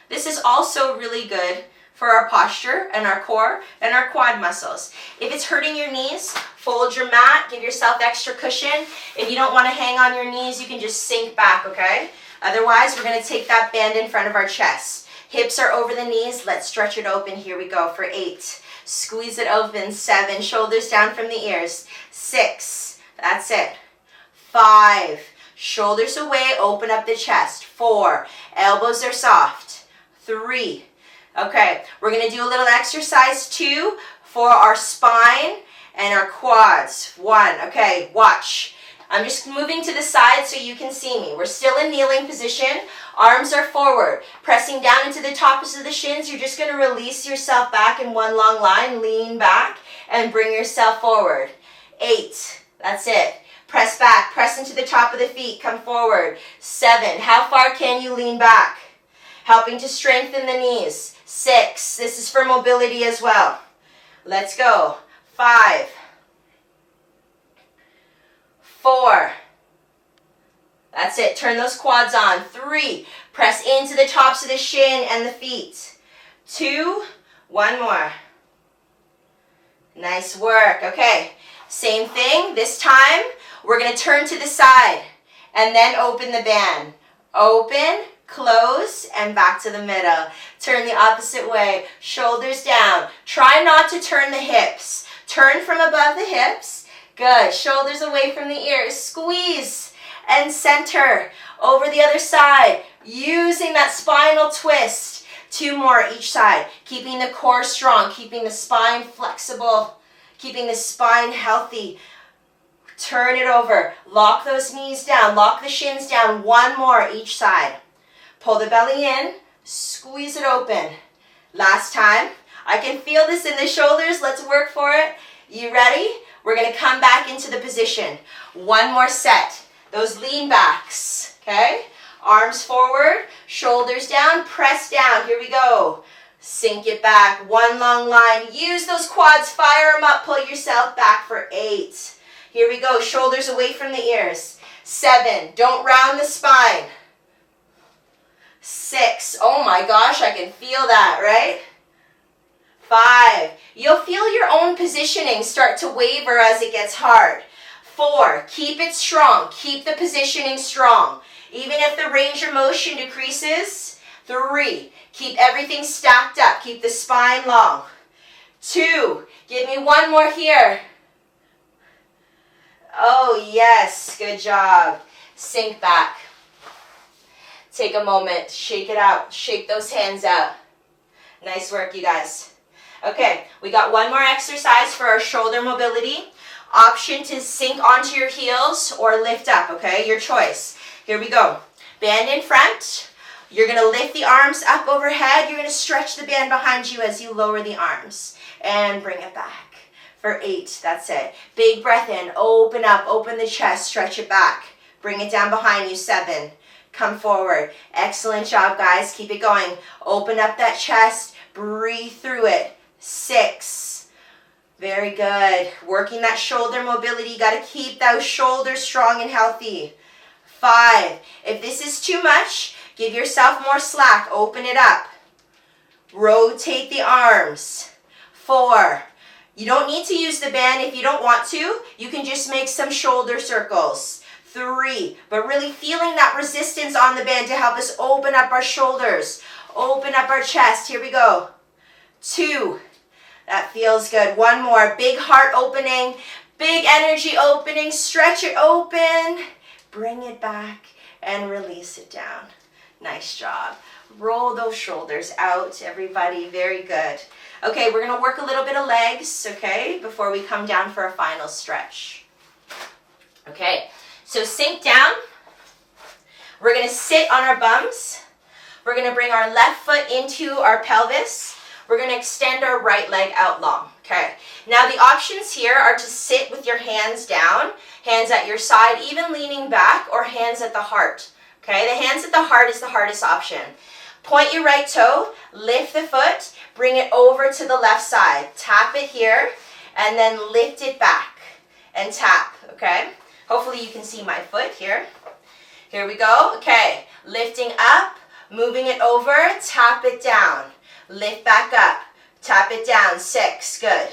This is also really good for our posture and our core and our quad muscles. If it's hurting your knees, fold your mat, give yourself extra cushion. If you don't want to hang on your knees, you can just sink back, okay? Otherwise, we're going to take that band in front of our chest. Hips are over the knees. Let's stretch it open. Here we go for 8. Squeeze it open. 7. Shoulders down from the ears. 6. That's it. 5. Shoulders away. Open up the chest. 4. Elbows are soft. 3. Okay, we're going to do a little exercise 2 for our spine and our quads. 1. Okay, watch. I'm just moving to the side so you can see me. We're still in kneeling position. Arms are forward. Pressing down into the tops of the shins. You're just going to release yourself back in one long line. Lean back and bring yourself forward. 8. That's it. Press back. Press into the top of the feet. Come forward. 7. How far can you lean back? Helping to strengthen the knees. 6. This is for mobility as well. Let's go. 5. 4. That's it. Turn those quads on. 3. Press into the tops of the shin and the feet. 2. 1 more. Nice work. Okay. Same thing. This time, we're going to turn to the side and then open the band. Open, close, and back to the middle. Turn the opposite way. Shoulders down. Try not to turn the hips. Turn from above the hips. Good. Shoulders away from the ears. Squeeze and center over the other side. Using that spinal twist. 2 more each side. Keeping the core strong. Keeping the spine flexible. Keeping the spine healthy. Turn it over. Lock those knees down. Lock the shins down. 1 more each side. Pull the belly in. Squeeze it open. Last time. I can feel this in the shoulders. Let's work for it. You ready? We're going to come back into the position. 1 more set. Those lean backs. Okay? Arms forward. Shoulders down. Press down. Here we go. Sink it back. 1 long line. Use those quads. Fire them up. Pull yourself back for 8. Here we go. Shoulders away from the ears. 7. Don't round the spine. 6. Oh my gosh, I can feel that, right? 5. You'll feel your own positioning start to waver as it gets hard. 4. Keep it strong. Keep the positioning strong. Even if the range of motion decreases. 3. Keep everything stacked up. Keep the spine long. 2. Give me 1 more here. Oh, yes. Good job. Sink back. Take a moment. Shake it out. Shake those hands out. Nice work, you guys. Okay, we got 1 more exercise for our shoulder mobility. Option to sink onto your heels or lift up, okay? Your choice. Here we go. Band in front. You're going to lift the arms up overhead. You're going to stretch the band behind you as you lower the arms. And bring it back for 8. That's it. Big breath in. Open up. Open the chest. Stretch it back. Bring it down behind you. 7. Come forward. Excellent job, guys. Keep it going. Open up that chest. Breathe through it. 6. Very good. Working that shoulder mobility. You got to keep those shoulders strong and healthy. 5. If this is too much, give yourself more slack. Open it up. Rotate the arms. 4. You don't need to use the band if you don't want to. You can just make some shoulder circles. 3. But really feeling that resistance on the band to help us open up our shoulders. Open up our chest. Here we go. 2. That feels good. 1 more. Big heart opening. Big energy opening. Stretch it open. Bring it back and release it down. Nice job. Roll those shoulders out, everybody. Very good. Okay, we're going to work a little bit of legs, okay, before we come down for a final stretch. Okay, so sink down. We're going to sit on our bums. We're going to bring our left foot into our pelvis. We're going to extend our right leg out long. Okay, now the options here are to sit with your hands down, hands at your side, even leaning back, or hands at the heart. Okay, the hands at the heart is the hardest option. Point your right toe, lift the foot, bring it over to the left side. Tap it here, and then lift it back and tap, okay? Hopefully you can see my foot here. Here we go. Okay, lifting up, moving it over, tap it down. Lift back up, tap it down. 6, good.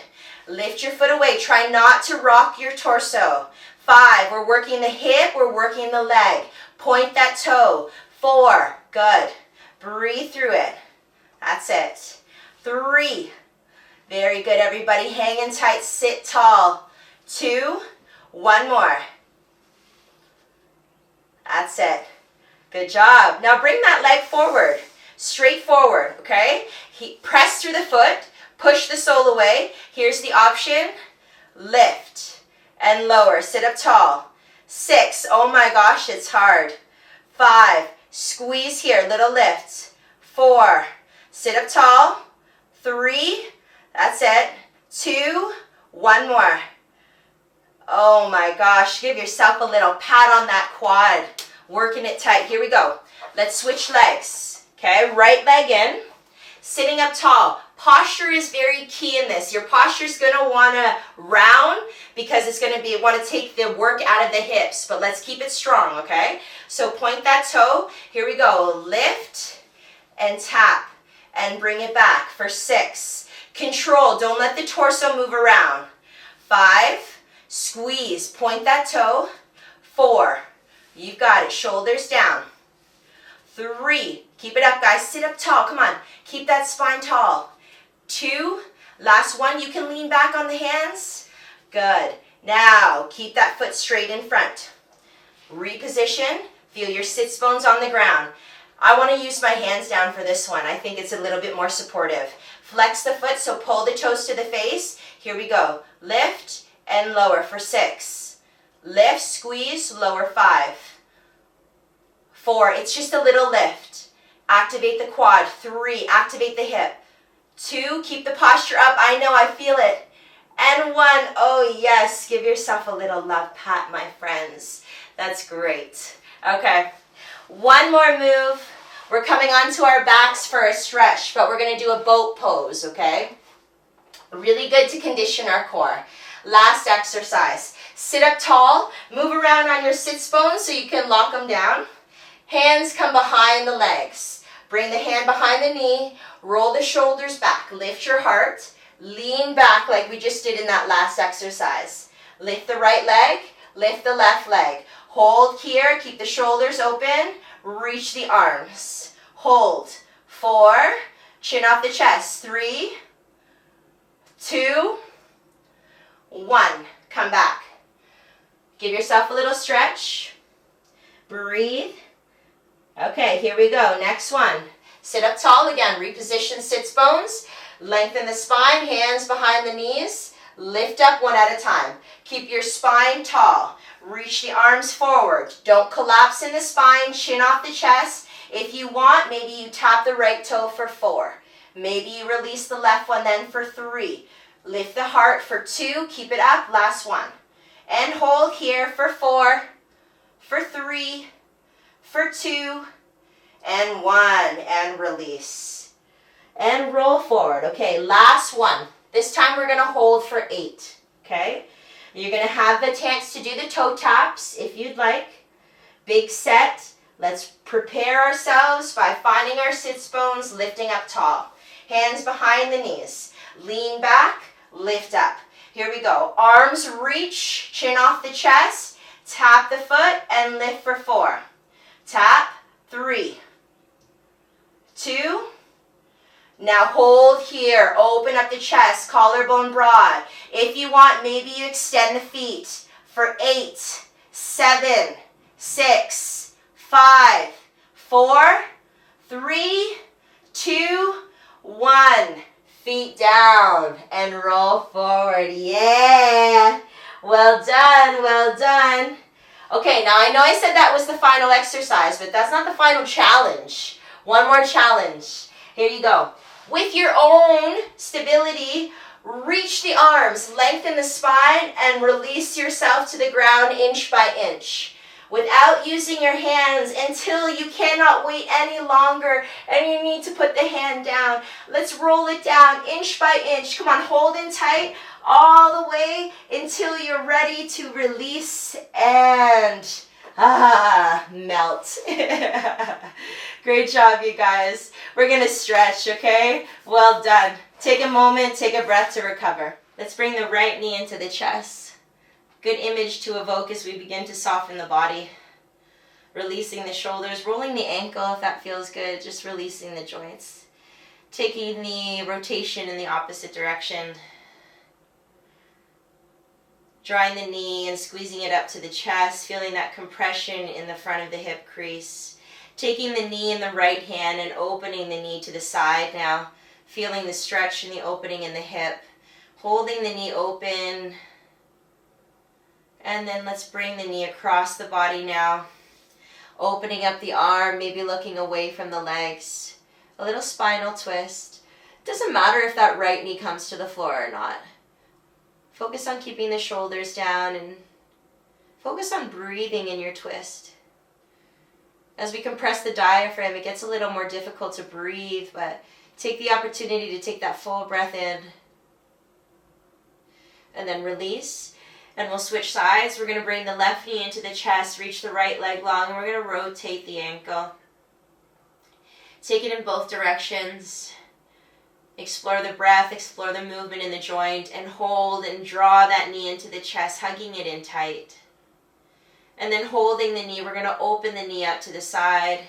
Lift your foot away. Try not to rock your torso. 5, we're working the hip, we're working the leg. Point that toe. 4, good. Breathe through it. That's it. 3, very good, everybody. Hanging tight, sit tall. 2, 1 more. That's it. Good job. Now bring that leg forward, straight forward, okay? Press through the foot, push the sole away. Here's the option. Lift and lower. Sit up tall. 6, oh my gosh, it's hard. 5, squeeze here, little lift. 4, sit up tall. 3, that's it. 2, 1 more. Oh my gosh, give yourself a little pat on that quad. Working it tight. Here we go. Let's switch legs. Okay, right leg in. Sitting up tall. Posture is very key in this. Your posture is going to want to round because it's going to want to take the work out of the hips. But let's keep it strong, okay? So point that toe. Here we go. Lift and tap and bring it back for 6. Control. Don't let the torso move around. 5. Squeeze. Point that toe. 4. You've got it. Shoulders down. 3. Keep it up, guys. Sit up tall. Come on. Keep that spine tall. 2. Last one. You can lean back on the hands. Good. Now, keep that foot straight in front. Reposition. Feel your sits bones on the ground. I want to use my hands down for this one. I think it's a little bit more supportive. Flex the foot, so pull the toes to the face. Here we go. Lift and lower for 6. Lift, squeeze, lower 5. 4, it's just a little lift. Activate the quad. 3, activate the hip. 2, keep the posture up. I know, I feel it. And 1, oh yes, give yourself a little love pat, my friends. That's great. Okay, 1 more move. We're coming onto our backs for a stretch, but we're going to do a boat pose, okay? Really good to condition our core. Last exercise. Sit up tall, move around on your sits bones so you can lock them down. Hands come behind the legs. Bring the hand behind the knee, roll the shoulders back, lift your heart, lean back like we just did in that last exercise. Lift the right leg, lift the left leg. Hold here, keep the shoulders open, reach the arms. Hold. 4, chin off the chest. 3, 2, 1. Come back. Give yourself a little stretch. Breathe. Okay, here we go. Next one. Sit up tall again. Reposition sits bones. Lengthen the spine. Hands behind the knees. Lift up one at a time. Keep your spine tall. Reach the arms forward. Don't collapse in the spine, chin off the chest. If you want, maybe you tap the right toe for 4. Maybe you release the left one then for 3. Lift the heart for 2. Keep it up. Last one. And hold here for 4, for 3, for 2, and 1. And release. And roll forward. Okay, last one. This time we're going to hold for 8. Okay? You're going to have the chance to do the toe taps if you'd like. Big set. Let's prepare ourselves by finding our sits bones, lifting up tall. Hands behind the knees. Lean back, lift up. Here we go. Arms reach, chin off the chest. Tap the foot and lift for 4. Tap, 3, 2. Now hold here. Open up the chest, collarbone broad. If you want, maybe you extend the feet for 8, 7, 6, 5, 4, 3, 2, 1. Feet down and roll forward. Yeah. Well done, well done. Okay, now I know I said that was the final exercise, but that's not the final challenge. One more challenge. Here you go. With your own stability, reach the arms, lengthen the spine, and release yourself to the ground inch by inch. Without using your hands until you cannot wait any longer and you need to put the hand down. Let's roll it down inch by inch. Come on, hold in tight all the way until you're ready to release and melt. Great job, you guys. We're going to stretch, okay? Well done. Take a moment, take a breath to recover. Let's bring the right knee into the chest. Good image to evoke as we begin to soften the body. Releasing the shoulders, rolling the ankle if that feels good, just releasing the joints. Taking the rotation in the opposite direction. Drawing the knee and squeezing it up to the chest, feeling that compression in the front of the hip crease. Taking the knee in the right hand and opening the knee to the side now, feeling the stretch in the opening in the hip. Holding the knee open. And then let's bring the knee across the body now. Opening up the arm, maybe looking away from the legs. A little spinal twist. Doesn't matter if that right knee comes to the floor or not. Focus on keeping the shoulders down and focus on breathing in your twist. As we compress the diaphragm, it gets a little more difficult to breathe, but take the opportunity to take that full breath in. And then release. And we'll switch sides. We're going to bring the left knee into the chest, reach the right leg long, and we're going to rotate the ankle. Take it in both directions. Explore the breath, explore the movement in the joint, and hold and draw that knee into the chest, hugging it in tight. And then holding the knee, we're going to open the knee up to the side.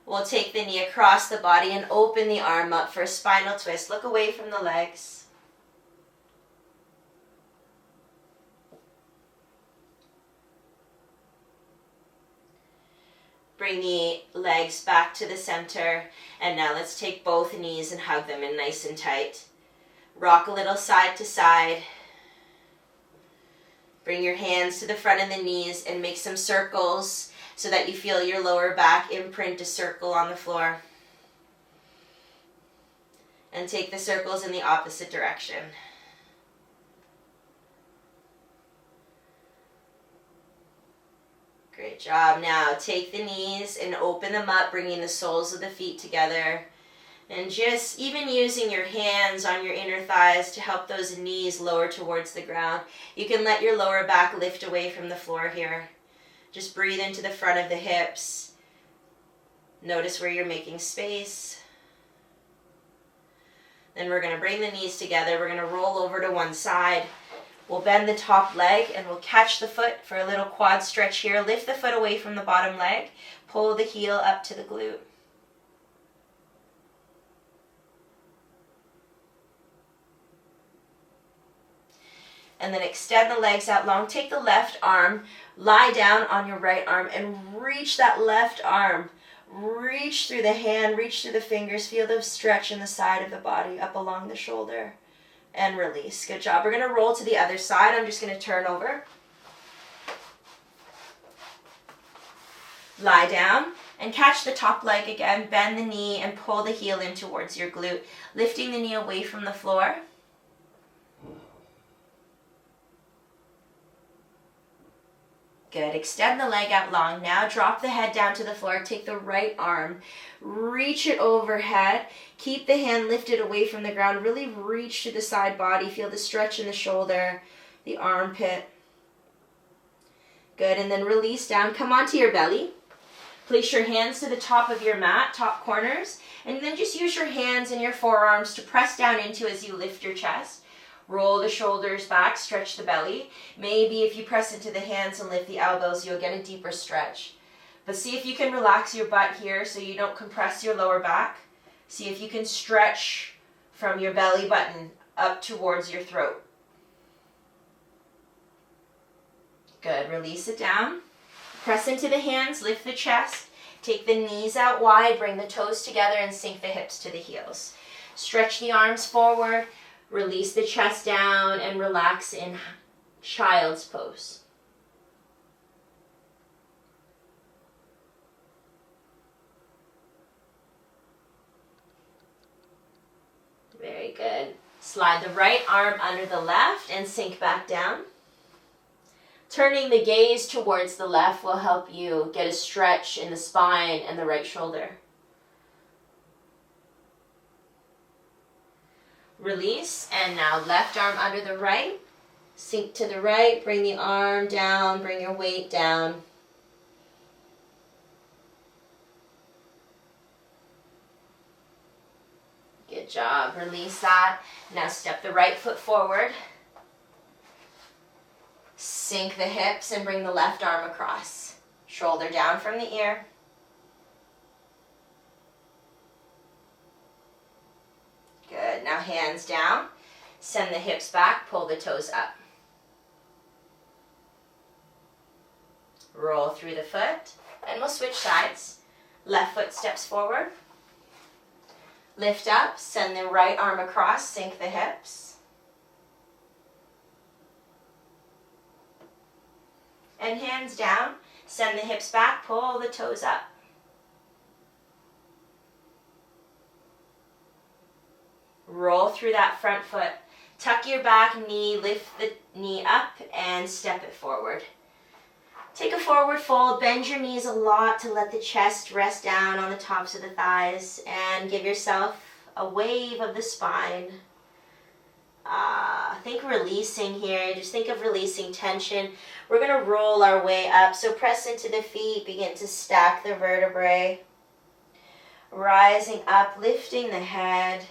We'll take the knee across the body and open the arm up for a spinal twist. Look away from the legs. Bring the legs back to the center. And now let's take both knees and hug them in nice and tight. Rock a little side to side. Bring your hands to the front of the knees and make some circles so that you feel your lower back imprint a circle on the floor. And take the circles in the opposite direction. Great job. Now take the knees and open them up, bringing the soles of the feet together. And just even using your hands on your inner thighs to help those knees lower towards the ground. You can let your lower back lift away from the floor here. Just breathe into the front of the hips. Notice where you're making space. Then we're going to bring the knees together. We're going to roll over to one side. We'll bend the top leg and we'll catch the foot for a little quad stretch here. Lift the foot away from the bottom leg. Pull the heel up to the glute. And then extend the legs out long. Take the left arm, lie down on your right arm, and reach that left arm Reach through the hand, reach through the fingers. Feel the stretch in the side of the body, up along the shoulder. And release. Good job. We're going to roll to the other side. I'm just going to turn over. Lie down and catch the top leg again. Bend the knee and pull the heel in towards your glute. Lifting the knee away from the floor. Good. Extend the leg out long. Now drop the head down to the floor. Take the right arm. Reach it overhead. Keep the hand lifted away from the ground. Really reach to the side body. Feel the stretch in the shoulder, the armpit. Good. And then release down. Come onto your belly. Place your hands to the top of your mat, top corners. And then just use your hands and your forearms to press down into as you lift your chest. Roll the shoulders back, stretch the belly. Maybe if you press into the hands and lift the elbows, you'll get a deeper stretch. But see if you can relax your butt here so you don't compress your lower back. See if you can stretch from your belly button up towards your throat. Good, release it down. Press into the hands, lift the chest. Take the knees out wide, bring the toes together and sink the hips to the heels. Stretch the arms forward. Release the chest down and relax in child's pose. Very good. Slide the right arm under the left and sink back down. Turning the gaze towards the left will help you get a stretch in the spine and the right shoulder. Release, and now left arm under the right, sink to the right, bring the arm down, bring your weight down. Good job, release that. Now step the right foot forward, sink the hips and bring the left arm across. Shoulder down from the ear. Good. Now hands down. Send the hips back. Pull the toes up. Roll through the foot. And we'll switch sides. Left foot steps forward. Lift up. Send the right arm across. Sink the hips. And hands down. Send the hips back. Pull the toes up. Roll through that front foot. Tuck your back knee, lift the knee up and step it forward. Take a forward fold, bend your knees a lot to let the chest rest down on the tops of the thighs and give yourself a wave of the spine. Think releasing here, just think of releasing tension. We're going to roll our way up, so press into the feet, begin to stack the vertebrae. Rising up, lifting the head.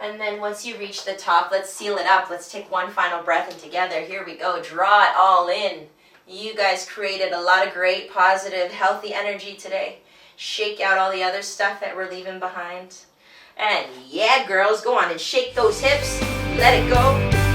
And then once you reach the top, let's seal it up. Let's take one final breath in together. Here we go. Draw it all in. You guys created a lot of great, positive, healthy energy today. Shake out all the other stuff that we're leaving behind. And yeah, girls, go on and shake those hips. Let it go.